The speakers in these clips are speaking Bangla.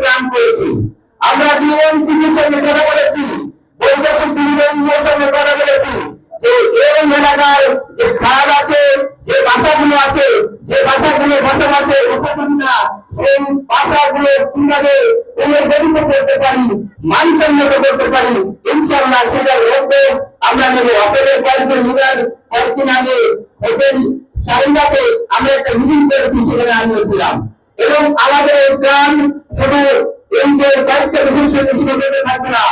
প্রোগ্রাম করেছি, আমরা ডিএনসিসির সঙ্গে কথা বলেছি, বৈদেশিক বিনিয়োগের সঙ্গে কথা বলেছি যে এই এলাকার যে খাল আছে, যে বাসাগুলো আছে, যে বাসাগুলো বসবাসের উপযোগী সেই বাসাগুলো কিভাবে পুনর্গঠিত করতে পারি, মানসম্মত করতে পারি, ইনশাআল্লাহ সেটার মধ্যে আমরা যদি হোটেলের কয়েকজন লিডার কয়েকদিন আগে হোটেল শাহিদাতে আমরা একটা মিটিং করেছি, সেখানে আনিয়েছিলাম। এবং আমাদের এই গ্রাম শুধু এই যে কয়েকটা দেশের সঙ্গে সীমাবদ্ধ থাকবে না,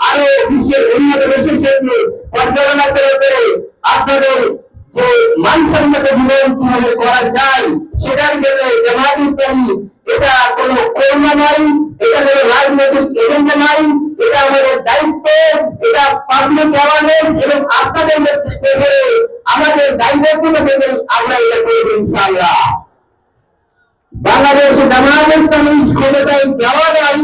আরো বিশ্বের উন্নত দেশের সঙ্গে পর্যালোচনা করে আপনাদের যে মানসম্মত জীবন কিভাবে করা যায় সেটার জন্য জামাত ইসলামী এটা কোনো করোনা নয়, এটা কোনো রাজনৈতিক এজেন্ডা নয়, এটা আমাদের দায়িত্ব, এটা পাবলিক অ্যাওয়ারনেস এবং আপনাদের নেতৃত্বে আমাদের দায়িত্বগুলো থেকে আমরা এটা করব ইনশাআল্লাহ। বাংলাদেশে জামাত ইসলামী ক্ষমতায় যাওয়া নয়,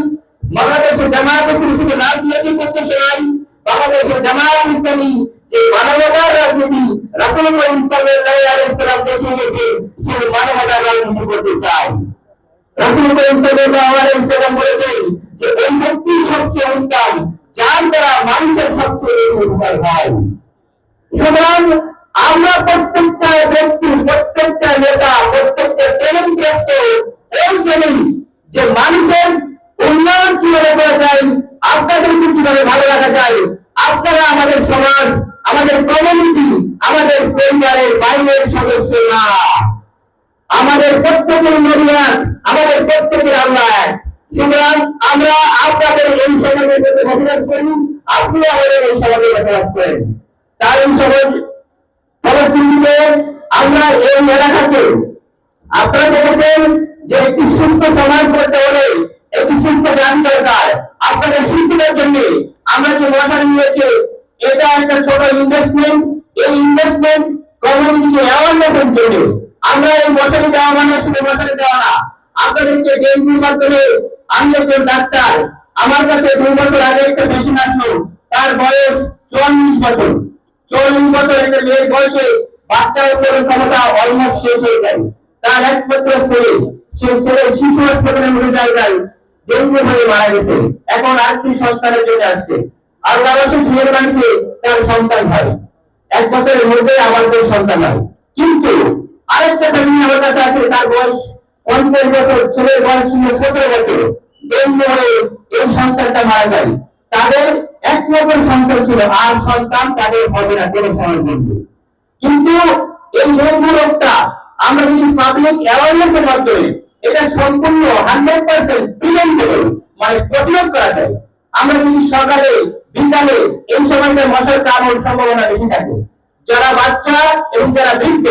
বাংলাদেশে জামাত ইসলামী শুধু রাজনৈতিক উদ্দেশ্যে নয়, বাংলাদেশে জামাত ইসলামী যে মানবতার রাজনীতি রাসূল করিম সাল্লাল্লাহু আলাইহি ওয়াসাল্লাম দেখিয়ে গেছেন, সেই মানবতার রাজনীতি করতে চাই। রাসূল করিম সাল্লাল্লাহু আলাইহি ওয়াসাল্লাম বলেছেন যে এই ব্যক্তি সবচেয়ে উত্তম যার দ্বারা মানুষের সবচেয়ে উপকার হয়। সুতরাং আমরা প্রত্যেকটা ব্যক্তি, প্রত্যেকটা নেতা, প্রত্যেকটা ট্যালেন্ট এই জন্যই যে মানুষের উন্নয়ন কিভাবে করা যায়, আপনাদেরকে কিভাবে ভালো রাখা যায়। আপনারা আমাদের সমাজ, আমাদের কমিউনিটি, আমাদের পরিবারের বাইরের সদস্য না, আমাদের প্রত্যেকের মরিয়ান, আমাদের প্রত্যেকের আল্লাহ। সুতরাং আমরা আপনাদের এই সমাজের মধ্যে বসবাস করি, আপনি আমাদের এই সমাজে বসবাস করেন। তার এই সমাজ ফলশ্রুতিতে আমরা এই এলাকাকে আপনারা দেখেছেন যে একটি সুস্থ সমাজ করতে হলে একটি সুস্থ গ্রাম দরকার। আপনাদের সুস্থতার জন্য আমরা যে মশারি নিয়েছি এটা একটা ছোট ইনভেস্টমেন্ট, এই ইনভেস্টমেন্ট কমিউনিটিকে অ্যাওয়ারনেসের জন্য। আমরা এই মশারি দেওয়া মানে শুধু মশারি দেওয়া না, আপনাদেরকে ডেঙ্গুর মাধ্যমে আমি একজন ডাক্তার, আমার কাছে 2 বছর আগে একটা পেশেন্ট আসলো, তার বয়স 44 বছর। 44 বছর একটা মেয়ের বয়সে বাচ্চা উৎপাদন ক্ষমতা অলমোস্ট শেষ হয়ে যায়। তার একমাত্র ছেলে, সেই ছেলে শিশু হাসপাতালে মরে যায়, ডেঙ্গু হয়ে মারা গেছে। এখন আরেকটি সন্তানের জন্য আসছে, আর তার মেয়ের বাড়িতে তার সন্তান হয়, 1 বছরের মধ্যে আমার কোনো সন্তান হয়। কিন্তু আরেকটা ফ্যামিলি আমার কাছে আছে, তার বয়স 50 বছর, ছেলের বয়স ছিল 17 বছর, ডেঙ্গু হয়ে এই সন্তানটা মারা যায়। তাদের একমাত্র সন্তান ছিল, আর সন্তান তাদের হবে না কোনো সময় বলবে। কিন্তু এই ডেঙ্গু রোগটা আমরা যদি পাবলিক অ্যাওয়ারনেসের মাধ্যমে এটা সম্পূর্ণ 100% প্রিভেন্টেবল মানে প্রতিরোধ করা যায়। আমরা যদি সকালে বিকালে এই সময়টা মশার কামড়ের সম্ভাবনা বেশি থাকে, যারা বাচ্চা এবং যারা বৃদ্ধ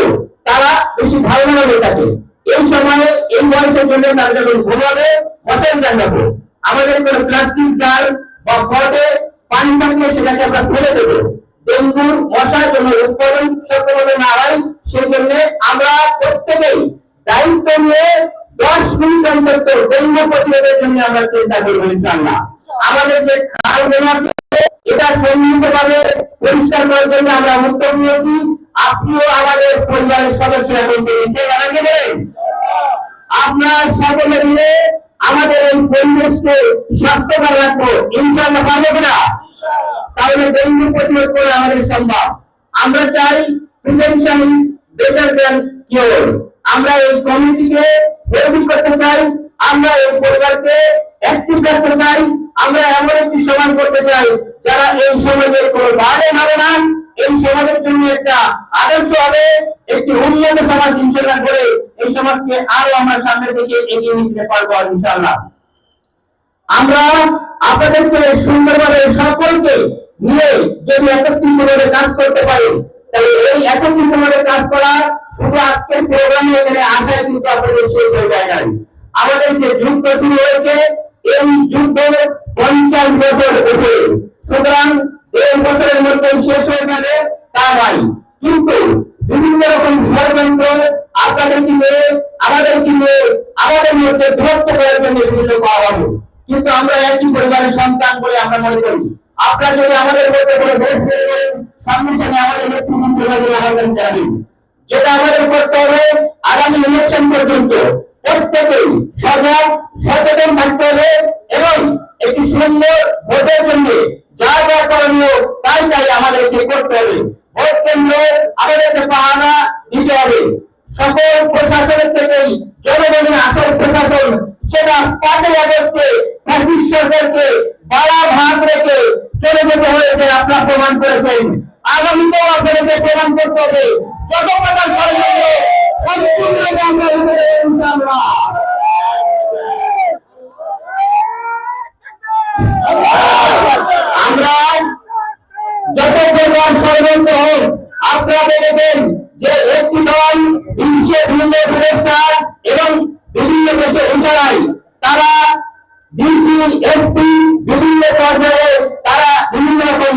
তারা বেশি ভালো হয়ে থাকে। এই সময়ে এই বয়সের জন্য তারা যখন ঘুমাবে মশারি টাঙাবো, আমাদের কোনো প্লাস্টিক জার বা পটে পানি থাকলে সেটাকে আমরা ফেলে দেবো। ডেঙ্গুর মশার জন্য উৎপাদন সক্ষমতা না হয়, সেই জন্য আমরা প্রত্যেকেই দায়িত্ব নিয়ে 10 মিনিট অন্তত ডেঙ্গু প্রতিরোধের জন্য আমরা চিন্তা করবো ইনশাআল্লাহ। আমাদের যে খালগুলো আছে এটা সম্মিলিতভাবে পরিষ্কার করার জন্য আমরা উদ্যোগ নিয়েছি। আপনিও আমাদের পরিবারের সদস্য এখন আপনার সকলে মিলে আমাদের এই পরিবেশকে স্বাস্থ্যকর রাখবো ইনশাআল্লাহ, পারবো কিনা? তাহলে ডেঙ্গু প্রতিরোধ করে আমাদের সম্ভব। আমরা চাই prevention is better than cure. আমরা এই কমিউনিটিকে হেল্প করতে চাই, আমরা এই পরিবারকে অ্যাক্টিভ রাখতে চাই, আমরা এমন একটি সমাজ করতে চাই যারা এই সমাজের কোনো বার্ডেন হবে না, এই সমাজের জন্য একটা আদর্শ হবে, একটি উন্নত সমাজ ইনশাআল্লাহ করে এই সমাজকে আরো আমরা সামনের দিকে এগিয়ে নিতে পারবো ইনশাআল্লাহ। আমরা আপনাদেরকে সুন্দরভাবে সকলকে নিয়ে যদি একত্রিতভাবে কাজ করতে পারি, তাহলে এই একত্রিতভাবে কাজ করা শুধু আজকের প্রোগ্রামে এখানে আসায় কিন্তু আপনাদের শেষ হয়ে যায় না। আমাদের যে যুদ্ধ শুরু হয়েছে এই যুদ্ধের 50 বছর উপরে, সুতরাং এই বছরের মধ্যে শেষ হয়ে যাবে তা নয়, কিন্তু বিভিন্ন রকম ষড়যন্ত্র আপনাদেরকে নিয়ে আমাদেরকে নিয়ে আমাদের মধ্যে দূরত্ব করার জন্য বিভিন্ন করা হবে। কিন্তু আমরা একই পরিবারের সন্তান বলে আমরা মনে করি। আপনারা যদি আমাদের মধ্যে কোনো দোষ বের করেন, সামনে সামনে আমাদের নেতৃত্ব আহ্বান জানাবেন। যেটা আমাদের করতে হবে আগামী ইলেকশন পর্যন্ত প্রত্যেকেই সজাগ সচেতন থাকতে হবে। জনগণের আসল প্রশাসন সেটা 5ই আগস্টে ফ্যাসিস্ট সরকারকে বাড়া ভাগ রেখে চলে যেতে হয়েছে, আপনারা প্রমাণ করেছেন। আগামীতেও আপনাদেরকে প্রমাণ করতে হবে যত প্রকার ষড়যন্ত্র সম্পূর্ণভাবে আমরা উঠে দেব ইনশাআল্লাহ। আমরা যত প্রকার ষড়যন্ত্র হোক, আপনারা দেখেছেন যে একটি দল বিভিন্ন পুরস্কার এবং বিভিন্ন দেশে ইশারায় তারা ডিসি এসপি বিভিন্ন পর্যায়ে তারা বিভিন্ন রকম